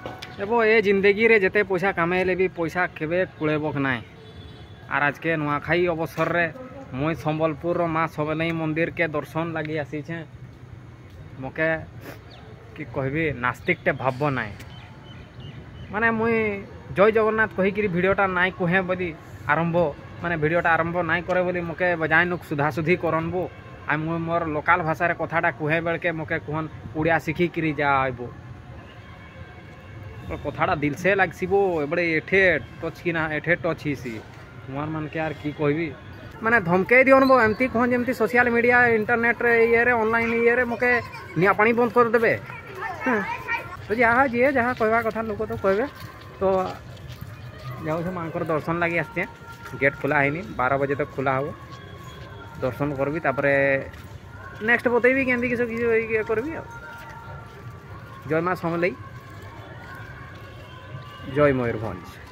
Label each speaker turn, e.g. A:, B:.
A: एबो ए जिंदगी रे जेते पैसा कमाइले भी पैसा केबे कुलेबक नाय। आर आज के नुआखाई अवसर रे मुई संबलपुर माँ सबलेई मंदिर के दर्शन लगी आसी छे। मके कि कहबी नास्तिकटे भाव नाय माने मुई जय जगन्नाथ कहीकि भिडियोटा नाई कहे बोली आरंभ माने भिडियोटा आरंभ नाई करे बोली मके बजाय नुक सुधासुधी करनबो आ मुई मोर लोकल भाषा रे कथाटा कहे बेलके मके कहन उड़िया शिखिकी जाइबो कथाटा दिल से लागसिबो एबड़े एठे टच कि ना एठे टच हिसी मोर मन के यार की कहबी माने धमके दियनबो एमती कहन जेमती सोशल मीडिया इंटरनेट रे ये रे ऑनलाइन ये रे मके निया पानी बंद कर देबे। तो जहाँ जी जहाँ कहवा कथा लोक तो कहबे तो जाऊँ मांकर दर्शन लगी आसते गेट खुला है 12 बजे तक खुला हो दर्शन करबी तापरे नेक्स्ट बतेबी केंदी किस करबी। जय माँ समलेई जय मयूरभंज।